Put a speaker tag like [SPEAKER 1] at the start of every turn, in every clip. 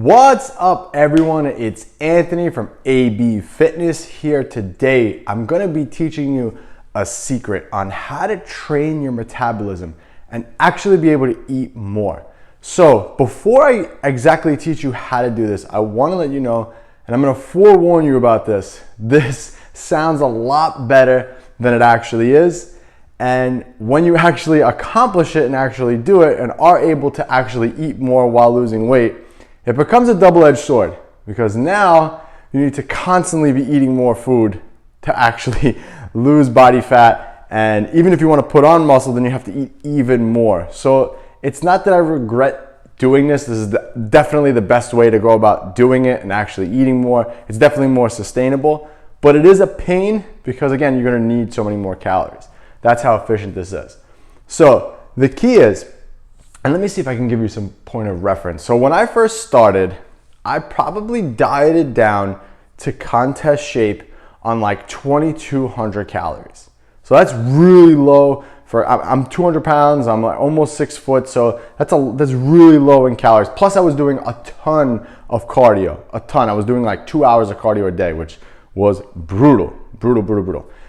[SPEAKER 1] What's up everyone, it's Anthony from AB Fitness here. Today I'm going to be teaching you a secret on how to train your metabolism and actually be able to eat more. So before I exactly teach you how to do this, I want to let you know, and I'm going to forewarn you about this sounds a lot better than it actually is. And when you actually accomplish it and actually do it and are able to actually eat more while losing weight, it becomes a double-edged sword, because now you need to constantly be eating more food to actually lose body fat. And even if you want to put on muscle, then you have to eat even more. So it's not that I regret doing this. This is definitely the best way to go about doing it and actually eating more. It's definitely more sustainable, but it is a pain because, again, you're going to need so many more calories. That's how efficient this is. So the key is, and let me see if I can give you some point of reference. So when I first started, I probably dieted down to contest shape on like 2,200 calories. So that's really low for, I'm 200 pounds, I'm like almost 6 foot, so that's really low in calories. Plus I was doing a ton of cardio, a ton. I was doing like 2 hours of cardio a day, which was brutal.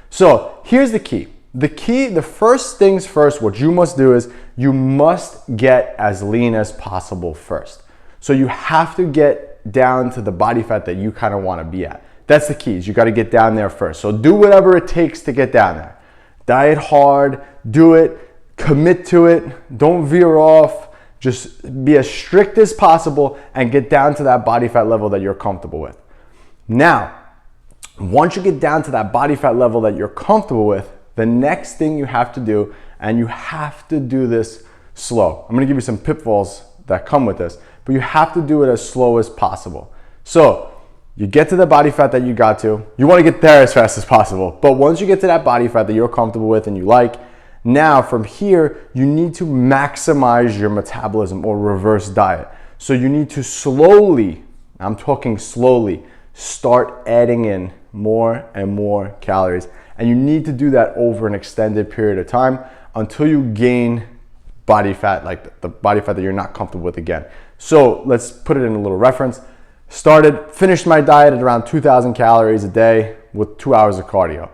[SPEAKER 1] So here's the key. The first things first, what you must do is you must get as lean as possible first. So you have to get down to the body fat that you kind of want to be at. That's the key, is you got to get down there first. So do whatever it takes to get down there. Diet hard, do it, commit to it, don't veer off, just be as strict as possible and get down to that body fat level that you're comfortable with. Now, once you get down to that body fat level that you're comfortable with, the next thing you have to do, and you have to do this slow. I'm gonna give you some pitfalls that come with this, but you have to do it as slow as possible. So you get to the body fat that you got to. You wanna get there as fast as possible, but once you get to that body fat that you're comfortable with and you like, now from here, you need to maximize your metabolism or reverse diet. So you need to slowly, I'm talking slowly, start adding in more and more calories. And you need to do that over an extended period of time until you gain body fat, like the body fat that you're not comfortable with again. So let's put it in a little reference. Finished my diet at around 2,000 calories a day with 2 hours of cardio.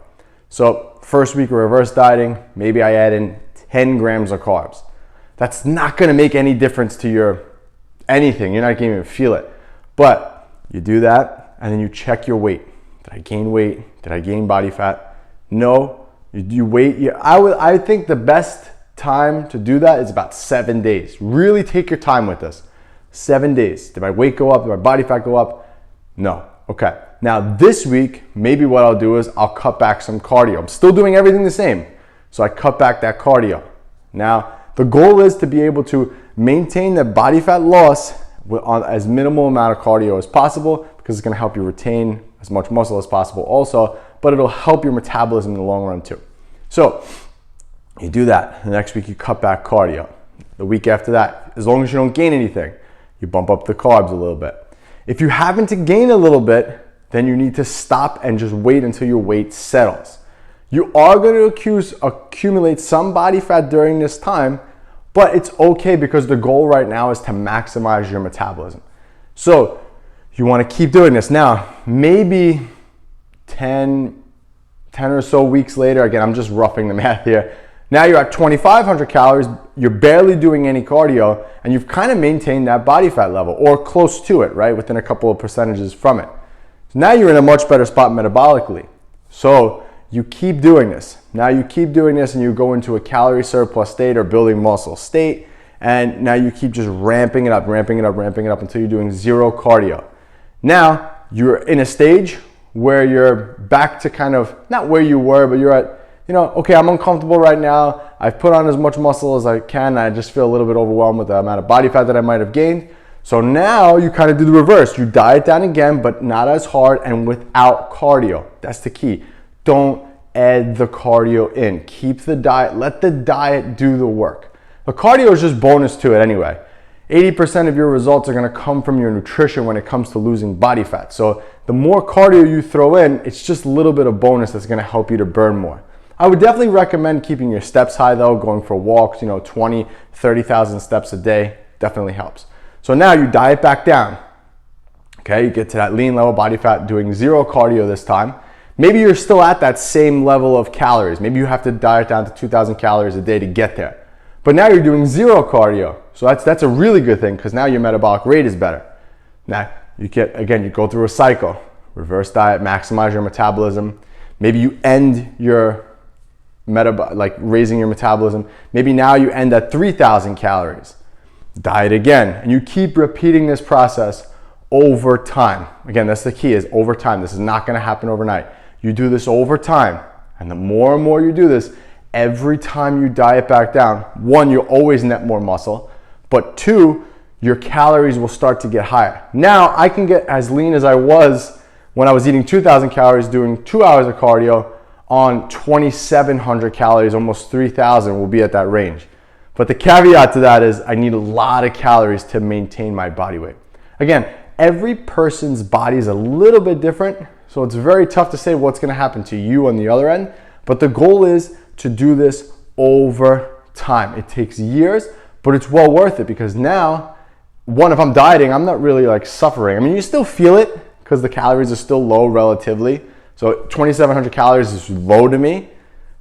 [SPEAKER 1] So first week of reverse dieting, maybe I add in 10 grams of carbs. That's not gonna make any difference to your anything. You're not gonna even feel it. But you do that and then you check your weight. Did I gain weight? Did I gain body fat? No, you wait. I think the best time to do that is about 7 days. Really take your time with this. 7 days. Did my weight go up? Did my body fat go up? No. Okay. Now this week, maybe what I'll do is I'll cut back some cardio. I'm still doing everything the same. So I cut back that cardio. Now, the goal is to be able to maintain the body fat loss on as minimal amount of cardio as possible, because it's going to help you retain as much muscle as possible also, but it'll help your metabolism in the long run too. So you do that. The next week you cut back cardio. The week after that, as long as you don't gain anything, you bump up the carbs a little bit. If you happen to gain a little bit, then you need to stop and just wait until your weight settles. You are going to accumulate some body fat during this time, but it's okay because the goal right now is to maximize your metabolism. So you want to keep doing this. Now, maybe 10 or so weeks later, again, I'm just roughing the math here. Now you're at 2,500 calories, you're barely doing any cardio, and you've kind of maintained that body fat level, or close to it, right? Within a couple of percentages from it. So now you're in a much better spot metabolically. So you keep doing this. Now you keep doing this and you go into a calorie surplus state or building muscle state, and now you keep just ramping it up until you're doing zero cardio. Now you're in a stage where you're back to kind of, not where you were, but you're at, okay, I'm uncomfortable right now. I've put on as much muscle as I can. I just feel a little bit overwhelmed with the amount of body fat that I might have gained. So now you kind of do the reverse. You diet down again, but not as hard and without cardio. That's the key. Don't add the cardio in. Keep the diet, let the diet do the work. The cardio is just bonus to it anyway. 80% of your results are going to come from your nutrition when it comes to losing body fat. So the more cardio you throw in, it's just a little bit of bonus that's going to help you to burn more. I would definitely recommend keeping your steps high though, going for walks, 20, 30,000 steps a day definitely helps. So now you diet back down. Okay, you get to that lean level body fat doing 0 cardio this time. Maybe you're still at that same level of calories. Maybe you have to diet down to 2,000 calories a day to get there. But now you're doing 0 cardio. So that's a really good thing because now your metabolic rate is better. Now, you go through a cycle. Reverse diet, maximize your metabolism. Maybe you end your raising your metabolism. Maybe now you end at 3,000 calories. Diet again. And you keep repeating this process over time. Again, that's the key, is over time. This is not going to happen overnight. You do this over time, and the more and more you do this, every time you diet back down, 1, you'll always net more muscle, but 2, your calories will start to get higher. Now, I can get as lean as I was when I was eating 2,000 calories, doing 2 hours of cardio on 2,700 calories, almost 3,000 will be at that range. But the caveat to that is I need a lot of calories to maintain my body weight. Again, every person's body is a little bit different, so it's very tough to say what's going to happen to you on the other end, but the goal is to do this over time. It takes years, but it's well worth it because now, 1, if I'm dieting, I'm not really like suffering. I mean, you still feel it because the calories are still low relatively. So 2,700 calories is low to me,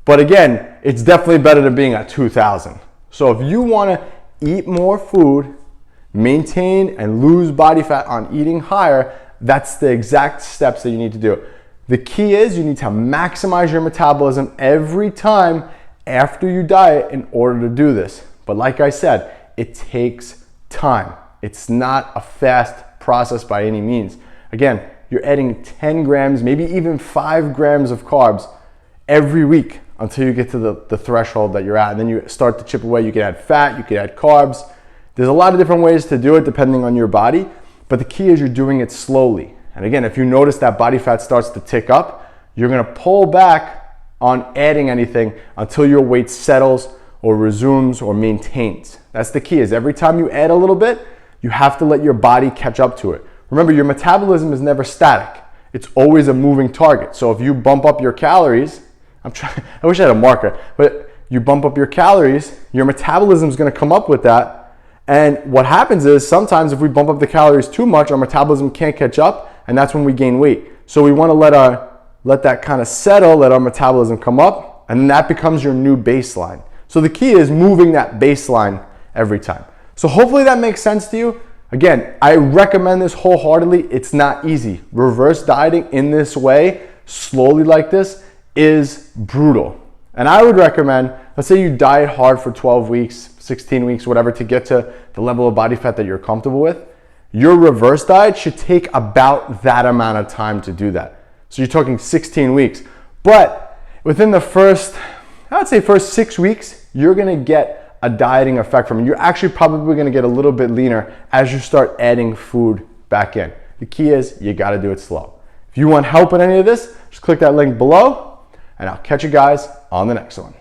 [SPEAKER 1] but again, it's definitely better than being at 2,000. So if you want to eat more food, maintain and lose body fat on eating higher, that's the exact steps that you need to do. The key is you need to maximize your metabolism every time after you diet in order to do this. But like I said, it takes time. It's not a fast process by any means. Again, you're adding 10 grams, maybe even 5 grams of carbs every week until you get to the threshold that you're at. And then you start to chip away. You can add fat, you can add carbs. There's a lot of different ways to do it depending on your body. But the key is you're doing it slowly. And again, if you notice that body fat starts to tick up, you're gonna pull back on adding anything until your weight settles or resumes or maintains. That's the key, is every time you add a little bit, you have to let your body catch up to it. Remember, your metabolism is never static. It's always a moving target. So if you bump up your calories, I wish I had a marker, but you bump up your calories, your metabolism is gonna come up with that. And what happens is sometimes if we bump up the calories too much, our metabolism can't catch up, and that's when we gain weight. So we want to let that kind of settle, let our metabolism come up, and then that becomes your new baseline. So the key is moving that baseline every time. So hopefully that makes sense to you. Again, I recommend this wholeheartedly. It's not easy. Reverse dieting in this way, slowly like this, is brutal. And I would recommend, let's say you diet hard for 12 weeks, 16 weeks, whatever, to get to the level of body fat that you're comfortable with. Your reverse diet should take about that amount of time to do that. So you're talking 16 weeks. But within the first 6 weeks, you're gonna get a dieting effect from it. You're actually probably gonna get a little bit leaner as you start adding food back in. The key is you gotta do it slow. If you want help in any of this, just click that link below, and I'll catch you guys on the next one.